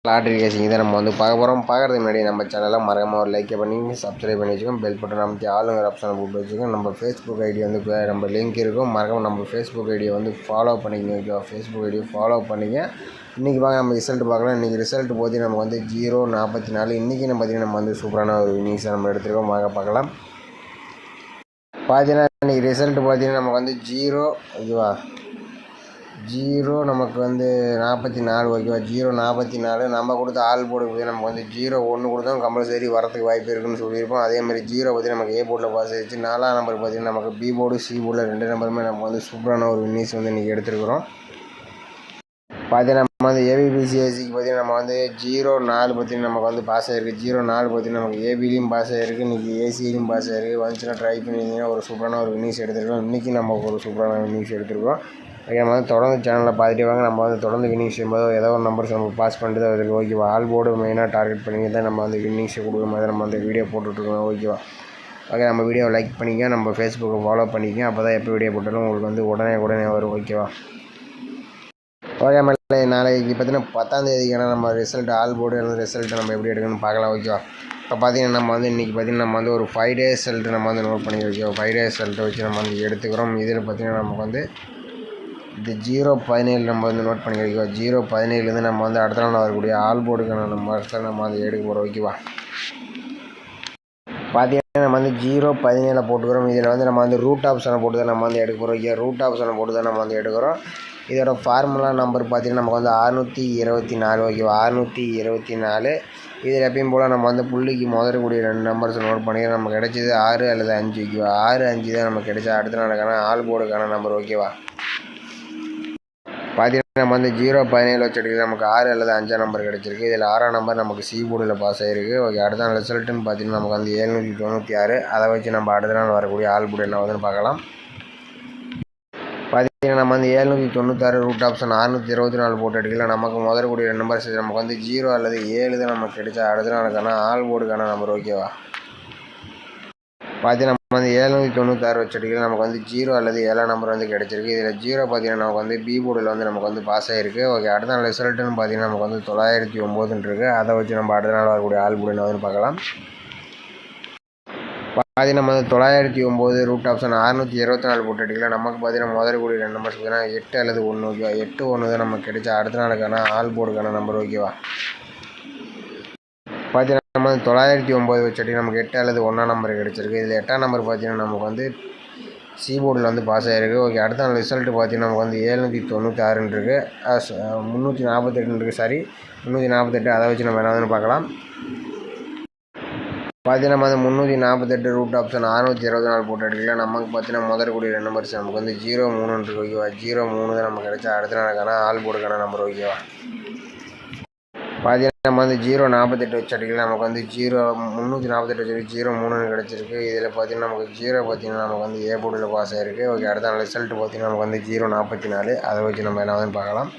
Lottery கேசிங் தான் நம்ம வந்து பார்க்க போகிறோம். பார்க்குறதுக்கு முன்னாடி நம்ம சேனலில் மறக்காமல் ஒரு லைக் பண்ணி சப்ஸ்கிரைப் பண்ணி வச்சுக்கோங்க. பெல் பட்டன் அமைத்து ஆளுங்கிற ஆப்ஷனை போட்டு வச்சுக்கோங்க. நம்ம ஃபேஸ்புக் ஐடி வந்து நம்ம லிங்க் இருக்கும். மறக்காமல் நம்ம ஃபேஸ்புக் ஐடியை வந்து ஃபாலோ பண்ணிக்கங்க. ஓகேவா? ஃபேஸ்புக் ஐடியை ஃபாலோ பண்ணிங்க. இன்றைக்கி வாங்க நம்ம ரிசல்ட் பார்க்கலாம். இன்றைக்கி ரிசல்ட் போது நம்ம வந்து 044. இன்றைக்கி நம்ம பார்த்திங்கன்னா நம்ம வந்து சூப்பரான ஒரு நியூஸை நம்ம எடுத்துருக்கோம். வாங்க பார்க்கலாம். பார்த்தீங்கன்னா இன்றைக்கி ரிசல்ட் பார்த்தீங்கன்னா நமக்கு வந்து 0 ஓகேவா 0 நமக்கு வந்து 44 ஓகேவா 044 நம்ம கொடுத்த ஆல் போர்டு போய் நமக்கு வந்து 01 கொடுத்தோம் கம்பல்சரி வரத்துக்கு வாய்ப்பு இருக்குன்னு சொல்லியிருப்போம். அதேமாதிரி 0 பற்றி நமக்கு ஏ போர்டில் பாஸ் ஆகிடுச்சு. 4ஆம் நம்பர் பார்த்திங்கன்னா நமக்கு பி போர்டு சி போர்டில் 2 நம்பருமே நம்ம வந்து சூப்பரான ஒரு நியூஸ் வந்து இன்றைக்கி எடுத்துருக்குறோம். பார்த்தீங்கன்னா நம்ம வந்து ஏபிபிசிஎஸ்சிக்கு பார்த்திங்கன்னா நம்ம வந்து 04 பற்றி நமக்கு வந்து பாஸ் ஆகிருக்கு. 04 பற்றி நமக்கு ஏபிலையும் பாஸ் ஆகிருக்கு. இன்றைக்கி ஏசிலையும் பாஸ் ஆகிருக்கு. வந்துச்சுன்னா ட்ரை பண்ணியிருந்தீங்கன்னா ஒரு சூப்பரான ஒரு நியூஸ் எடுத்துருக்கோம். இன்றைக்கி நம்ம ஒரு சூப்பரான நியூஸ் எடுத்துருக்கோம். ஓகே, நம்ம வந்து தொடர்ந்து சேனலில் பார்த்துட்டு வாங்க. நம்ம வந்து தொடர்ந்து வின்னிங்ஸ் செய்யும்போது ஏதோ ஒரு நம்பர்ஸ் நம்ம பாஸ் பண்ணிட்டு தான் இருக்குது. ஓகேவா? ஆல் போர்டு மெயினாக டார்கெட் பண்ணி தான் நம்ம வந்து வின்னிங்ஸை கொடுக்குற மாதிரி நம்ம வந்து வீடியோ போட்டுட்ருக்கோம். ஓகேவா? ஓகே, நம்ம வீடியோவை லைக் பண்ணிக்க, நம்ம ஃபேஸ்புக்கை ஃபாலோ பண்ணிக்க. அப்போ தான் எப்போ வீடியோ போட்டாலும் உங்களுக்கு வந்து உடனே வரும். ஓகேவா? ஓகே, நாளைக்கு பார்த்தீங்கன்னா 10ஆம் தேதிக்கான நம்ம ரிசல்ட் ஆல் போர்டு ரிசல்ட் நம்ம எப்படி எடுக்கணும்னு பார்க்கலாம். ஓகேவா? இப்போ பார்த்தீங்கன்னா நம்ம வந்து இன்றைக்கி பார்த்திங்கன்னா நம்ம வந்து ஒரு 5 டேஸ் ரிசல்ட்டு நம்ம வந்து நோட் பண்ணி வைக்கிறோம். 5 டேஸ் ரிசல்ட்டை வச்சு நம்ம வந்து எடுத்துக்கிறோம். இதில் பார்த்திங்கன்னா நமக்கு வந்து இந்த 017 நம்ம வந்து நோட் பண்ணி வைக்கிறோம். 017 நம்ம வந்து அடுத்த நாள் வரக்கூடிய ஆல் போர்டுக்கான நம்ம வந்து எடுக்க போகிறோம். ஓகேவா? பார்த்தீங்கன்னா நம்ம வந்து 017 போட்டுக்கிறோம். இதில் வந்து நம்ம வந்து ரூட் ஆப்ஷனை போட்டு தான் நம்ம வந்து எடுக்க போகிறோம். ஓகே, ரூட் ஆப்ஷனை போட்டு தான் நம்ம வந்து எடுக்கிறோம். இதோட ஃபார்முலா நம்பர் பார்த்திங்கன்னா நமக்கு வந்து 624. ஓகேவா? 624. இதில் எப்பயும் போல் நம்ம வந்து புள்ளிக்கு முதலக்கூடிய 2 நம்பர்ஸ் நோட் பண்ணி நமக்கு கிடைச்சது 6 அல்லது 5. ஓகேவா? 6 5 தான் நமக்கு கிடைச்சா அடுத்த நாளுக்கான ஆல் போர்டுக்கான நம்பர். ஓகேவா? பார்த்தீங்கன்னா நம்ம வந்து 017 வச்சு எடுக்கிறது நமக்கு 6 அல்லது 5ஆம் நம்பர் கிடச்சிருக்கு. இதில் 6ஆம் நம்பர் நமக்கு சி போர்டில் பாஸ் ஆகிருக்கு. ஓகே, அடுத்த நாள் ரிசல்ட்டுன்னு பார்த்தீங்கன்னா நமக்கு வந்து 796. அதை வச்சு நம்ம அடுத்த நாள் வரக்கூடிய ஆல் போர்டு என்ன வந்து பார்க்கலாம். பார்த்தீங்கன்னா நம்ம வந்து 796 ரூட் ஆப்ஷன் 624 போட்டு எடுக்கலாம். நமக்கு முதலக்கூடிய 2 நம்பர்ஸ் நமக்கு வந்து 0 அல்லது 7 தான் நமக்கு கிடைச்சா அடுத்த நாளுக்கான ஆல் போர்டுக்கான நம்பர். ஓகேவா? பார்த்தீங்கன்னா நம்ம வந்து 796 வச்சு எடுக்கலாம். நமக்கு வந்து 0 அல்லது 7ஆம் நம்பர் வந்து கிடச்சிருக்கு. இதில் 0 பார்த்தீங்கன்னா நமக்கு வந்து பி போர்டில் வந்து நமக்கு வந்து பாஸ் ஆகிருக்கு. ஓகே, அடுத்த நாள் ரிசல்ட்டுன்னு பார்த்தீங்கன்னா நமக்கு வந்து 909 இருக்குது. அதை வச்சு நம்ம அடுத்த நாள் வரக்கூடிய ஆல் போர்டு என்ன வந்து பார்க்கலாம். பார்த்தீங்கன்னா நம்ம வந்து 909 ரூட் ஆப்ஷன் 624 போட்டு எடுக்கலாம். நமக்கு பார்த்தீங்கன்னா முதலக்கூடிய 2 நம்பர்ஸ் பார்த்தீங்கன்னா 8 அல்லது 1. ஓகேவா? 8 1 தான் நமக்கு கிடைச்சா அடுத்த நாளுக்கான ஆல் போர்டுக்கான நம்பர். ஓகேவா? பார்த்தீங்கன்னா நம்ம வந்து 909 வச்சு நமக்கு 8 அல்லது 1ஆம் நம்பர் கிடச்சிருக்கு. இதில் 8ஆம் நம்பர் பார்த்தீங்கன்னா நமக்கு வந்து சி போர்டில் வந்து பாஸ் ஆகிருக்கு. ஓகே, அடுத்த நாள் ரிசல்ட்டு பார்த்தீங்கன்னா நமக்கு வந்து 796 இருக்குது. 348 இருக்குது. சாரி, 348. அதை வச்சு நம்ம என்ன பார்க்கலாம். பார்த்தீங்கன்னா நம்ம வந்து 348 ரூட் ஆப்ஷன் 624 போட்டு எடுக்கலாம். நமக்கு பார்த்தீங்கன்னா முதலக்கூடிய 2 நம்பர்ஸ் நமக்கு வந்து 03 இருக்குது. ஓகேவா? 03 தான் நமக்கு கிடைச்சா அடுத்த நாளுக்கான ஆல் போர்டுக்கான நம்பர். ஓகேவா? பார்த்தீங்கன்னா நம்ம வந்து 048 வச்சு அடிக்கலாம். நமக்கு வந்து 348 வச்சு 03 கிடச்சிருக்கு. இதில் பார்த்தீங்கன்னா நமக்கு 0 பார்த்தீங்கன்னா நமக்கு வந்து ஏ போர்டில் பாஸ் ஆகிருக்கு. ஓகே, அடுத்த நாள் ரிசல்ட் பார்த்தீங்கன்னா நமக்கு வந்து 044. அதை வச்சு நம்ம என்ன வந்து பார்க்கலாம்.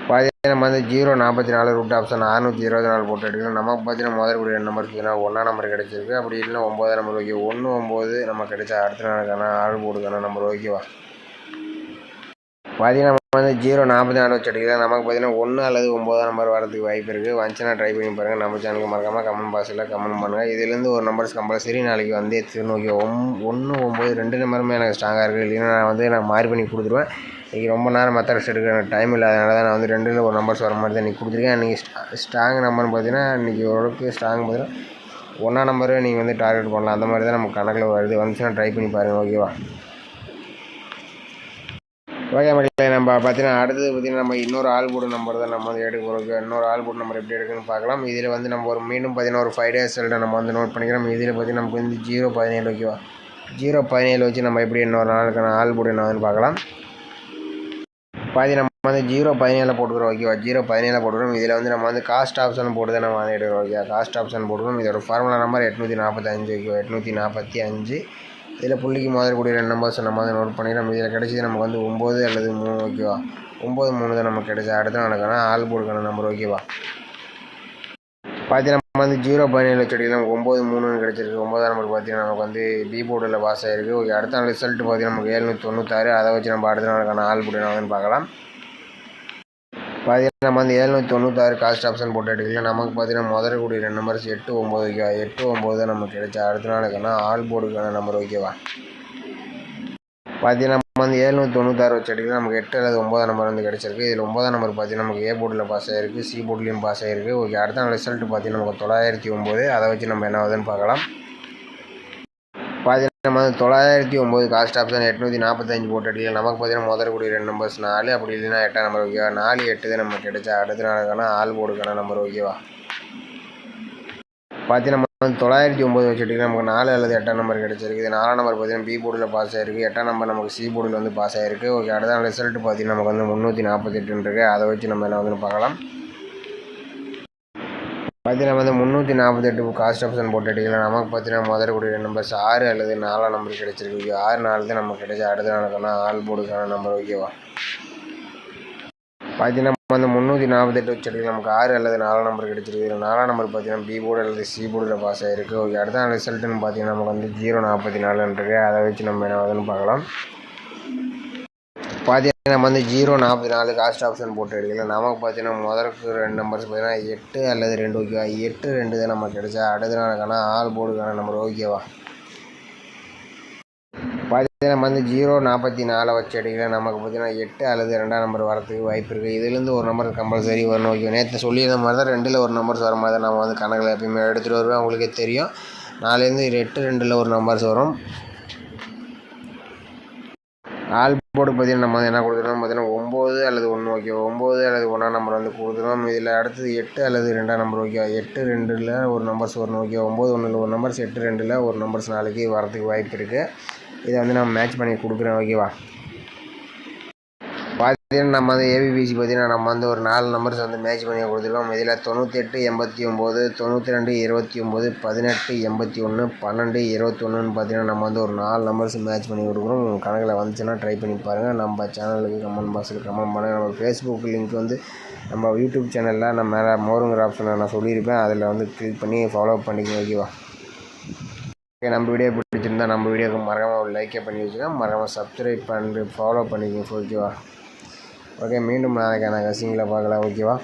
பார்த்தீங்கன்னா நம்ம வந்து 044 ரூட் ஆப்ஷன் 624 போட்டு எடுக்கலாம். நமக்கு பார்த்தீங்கன்னா முதல்கூடிய நம்பர் பார்த்தீங்கன்னா 1ஆம் நம்பர் கிடச்சிருக்கு. அப்படி இல்லைன்னா 9ஆம் நம்பர். ஓகே, 19 நமக்கு கிடைச்சா அடுத்த நாளுக்கான ஆல் போர்டுக்கான நம்பர். ஓகேவா? பார்த்தீங்கன்னா நம்ம வந்து 044 வச்சு எடுக்கலாம். நமக்கு பார்த்தீங்கன்னா 1 அல்லது 9ஆம் நம்பர் வரதுக்கு வாய்ப்பு இருக்குது. வந்துச்சுன்னா ட்ரை பண்ணி பாருங்கள். நம்ம சேனலுக்கு மறக்காமல் கமெண்ட் பாக்ஸில் கமெண்ட் பண்ணுங்கள். இதுலேருந்து ஒரு நம்பர்ஸ் கம்பல்சரி நாளைக்கு வந்து நோக்கி 1 9 2 நம்பருமே எனக்கு ஸ்ட்ராங்காக இருக்குது. இல்லைன்னா நான் மாறி பண்ணி கொடுத்துருவேன். இன்றைக்கி ரொம்ப நேரம் மெத்தட்ஸ் எடுக்க எனக்கு டைம் இல்லாதனால தான் நான் வந்து 2ல் ஒரு நம்பர்ஸ் வர மாதிரி தான் இன்றைக்கி கொடுத்துருக்கேன். இன்றைக்கி ஸ்ட்ராங் நம்பர்னு பார்த்தீங்கன்னா இன்றைக்கி ஓரளவுக்கு ஸ்ட்ராங் பார்த்தீங்கன்னா 1ஆம் நம்பரு நீங்கள் வந்து டார்கெட் பண்ணலாம். அந்த மாதிரி தான் நமக்கு கணக்கில் வருது. வந்துச்சுன்னா ட்ரை பண்ணி பாருங்கள். ஓகேவா? ஓகே மக்களே, நம்ம பார்த்தீங்கன்னா அடுத்தது பார்த்திங்கன்னா நம்ம இன்னொரு ஆல் போர்டு நம்பர் தான் நம்ம வந்து எடுக்க போகிறோம். இன்னொரு ஆல் போர்டு நம்பர் எப்படி எடுக்குன்னு பார்க்கலாம். இதில் வந்து நம்ம ஒரு மீண்டும் பார்த்தீங்கன்னா ஒரு 5 டேஸ் ரிசல்ட்டை நம்ம வந்து நோட் பண்ணிக்கிறோம். இதில் பார்த்திங்கன்னா நமக்கு வந்து 017. ஓகேவா? 017 வச்சு நம்ம எப்படி இன்னொரு நாளுக்கான ஆல் போர்டு என்ன வந்து பார்க்கலாம். பார்த்தீங்கன்னா நம்ம வந்து 017 போட்டுக்கிறோம். ஓகேவா? 017 போட்டுக்கிறோம். இதில் வந்து நம்ம வந்து காஸ்ட் ஆப்ஷன் போட்டு தான் நம்ம வந்து எடுக்கிறோம். ஓகே, காஸ்ட் ஆப்ஷன் போட்டுக்கிறோம். இதோட ஃபார்முலா நம்பர் 845. ஓகேவா? 845. இதில் புள்ளிக்கு முதலக்கூடிய 2 நம்பர்ஸ் நம்ம வந்து நோட் பண்ணிக்கிறோம். இதில் கிடைச்சது நமக்கு வந்து 9 அல்லது 3. ஓகேவா? 9 3 தான் நமக்கு கிடைச்சா அடுத்த நாளுக்கான ஆல் போர்டுக்கான நம்பர். ஓகேவா? பார்த்தீங்கன்னா நம்ம வந்து 017 வச்சு எடுக்கலாம். 9 3 கிடச்சிருக்கு. 9ஆம் நம்பர் பார்த்தீங்கன்னா நமக்கு வந்து பி போர்டில் பாஸ் ஆகிருக்கு. ஓகே, அடுத்த நாள் ரிசல்ட் பார்த்தீங்கன்னா நமக்கு 796. அதை வச்சு நம்ம அடுத்த நாளுக்கான ஆல் போர்டு என்ன பார்க்கலாம். பார்த்தீங்கன்னா நம்ம வந்து 796 காஸ்ட் ஆப்ஷன் போட்டு எடுக்கல. நமக்கு பார்த்தீங்கன்னா முதல்ல கூடிய 2 நம்பர்ஸ் 8 9 ஓகேவா. 8 9 தான் நமக்கு கிடைச்சா. அடுத்த நாளுக்கான ஆல் போர்டுக்கான நம்பர் ஓகேவா. பார்த்தீங்கன்னா நம்ம வந்து 796 வச்சு எடுக்கலாம். நமக்கு 8 அல்லது 9 நம்பர் வந்து கிடச்சிருக்கு. இதில் 9 நம்பர் பார்த்தீங்கன்னா நமக்கு ஏ போர்டில் பாஸ் ஆகிருக்கு, சி போர்ட்லேயும் பாஸ் ஆகிருக்கு. ஓகே, அடுத்த நாள் ரிசல்ட் பார்த்தீங்கன்னா நமக்கு 909. அதை வச்சு நம்ம என்ன ஆகுதுன்னு பார்க்கலாம். பார்த்தீங்கன்னா நம்ம வந்து 909 காஸ்ட் ஆப்ஷன் 845 போட்டு அடிக்கலாம். நமக்கு பார்த்தீங்கன்னா முதல் கூடிய 2 நம்பர்ஸ் 4, அப்படி இல்லைன்னா 8 நம்பர் ஓகேவா. 4 8 தான் நமக்கு கிடைச்சா. அடுத்த நாளுக்கான ஆல் போர்டுக்கான நம்பர் ஓகேவா. பார்த்தீங்கன்னா நம்ம வந்து 909 வச்சுட்டு நமக்கு 4 அல்லது 8 நம்பர் கிடச்சிருக்கு. இது 4 நம்பர் பார்த்தீங்கன்னா பி போர்டில் பாஸ் ஆகிருக்கு, 8 நம்பர் நமக்கு சி போர்டில் வந்து பாஸ் ஆகிருக்கு. ஓகே, அடுத்த ரிசல்ட் பார்த்தீங்கன்னா நமக்கு வந்து 348 இருக்குது. அதை வச்சு நம்ம என்ன வந்து பார்க்கலாம். பார்த்தீங்கன்னா வந்து 348 காஸ்ட் ஆப்ஷன் போட்டு அடிக்கலாம். நமக்கு பார்த்தீங்கன்னா முதல் கூடிய நம்பர்ஸ் 6 அல்லது 4 நம்பர் கிடச்சிருக்கு. 6 4 தான் நமக்கு கிடைச்சா. அடுத்த நாளுக்கான ஆல் போர்டுக்கான நம்பர் ஓகேவா. பார்த்தீங்கன்னா வந்து 348 வச்சு எடுக்கலாம். நமக்கு 6 அல்லது 4 நம்பர் கிடச்சிருக்கு. இதில் 4 நம்பர் பார்த்தீங்கன்னா பி போர்டு அல்லது சி போர்டில் பாஸ் ஆகிருக்கு. ஓகே, அடுத்த ரிசல்ட்டுன்னு பார்த்தீங்கன்னா நமக்கு வந்து 044 இருக்குது. அதை வச்சு நம்ம என்ன ஆகுதுன்னு பார்க்கலாம். பார்த்தீங்கன்னா நம்ம வந்து 044 காஸ்ட் ஆப்ஷன் போட்டு எடுக்கலாம். நமக்கு பார்த்தீங்கன்னா முதலுக்கு 2 நம்பர்ஸ் பார்த்தீங்கன்னா 8 அல்லது 2 ஓகேவா. 8 2 தான் நமக்கு கிடைச்சா. அடுத்த நாளுக்கான ஆல் போர்டுக்கான நம்பர் ஓகேவா. பார்த்தீங்கன்னா நம்ம வந்து 044 வச்சு எடுக்கலாம். நமக்கு பார்த்தீங்கன்னா 8 அல்லது 2ஆம் நம்பர் வரத்துக்கு வாய்ப்பு இருக்குது. இதுலேருந்து ஒரு நம்பர் கம்பல்சரி வரணும் ஓகே. நேற்று சொல்லியிருந்த மாதிரி தான் 2ல் ஒரு நம்பர்ஸ் வர மாதிரி தான் நம்ம வந்து கணக்கில் எப்பயுமே எடுத்துகிட்டு வருவேன். உங்களுக்கே தெரியும். நாளையிலேருந்து 8 2ல் ஒரு நம்பர்ஸ் வரும். ஆல் போர்டு பார்த்தீங்கன்னா நம்ம வந்து என்ன கொடுத்துருவோம் பார்த்தீங்கன்னா 9 அல்லது 1 ஓகே. 9 அல்லது 1ஆம் நம்பர் வந்து கொடுத்துருவோம். இதில் அடுத்தது 8 அல்லது 2ஆம் நம்பர் ஓகே. 8 2ல் ஒரு நம்பர்ஸ் வரணும் ஓகே. 9 1ல் ஒரு நம்பர்ஸ், 8 2ல் ஒரு நம்பர்ஸ் நாளைக்கு வரத்துக்கு வாய்ப்பு இருக்குது. இதை வந்து நம்ம மேட்ச் பண்ணி கொடுக்குறேன் ஓகேவா. பார்த்தீங்கன்னா நம்ம வந்து ஏபிபிசி பார்த்தீங்கன்னா நம்ம வந்து ஒரு 4 நம்பர்ஸ் வந்து மேட்ச் பண்ணி கொடுத்துருக்கோம். இதில் 98 89 92 29 18 81 12 21ன்னு பார்த்தீங்கன்னா நம்ம வந்து ஒரு 4 நம்பர்ஸ் மேட்ச் பண்ணி கொடுக்குறோம். உங்கள் கணக்கில் வந்துச்சுன்னா ட்ரை பண்ணி பாருங்கள். நம்ம சேனலுக்கு கமெண்ட் பாக்ஸில் கமெண்ட் பண்ணுங்கள். நம்ம ஃபேஸ்புக் லிங்க் வந்து நம்ம யூடியூப் சேனலில் நம்ம மேலே மோருங்கிற ஆப்ஷனை நான் சொல்லியிருப்பேன். அதில் வந்து கிளிக் பண்ணி ஃபாலோ பண்ணிக்கோங்க ஓகேவா. ஓகே, நம்ம வீடியோ பிடிச்சிருந்தா நம்ம வீடியோக்கு மறக்காமல் ஒரு லைக்கே பண்ணி வச்சுக்கோங்க. மறக்காமல் சப்ஸ்கிரைப் பண்ணி ஃபாலோ பண்ணிக்கோங்க ஓகேவா. ஓகே, மீண்டும் நாளைக்கான கசிங்களை பார்க்கலாம் ஓகேவா.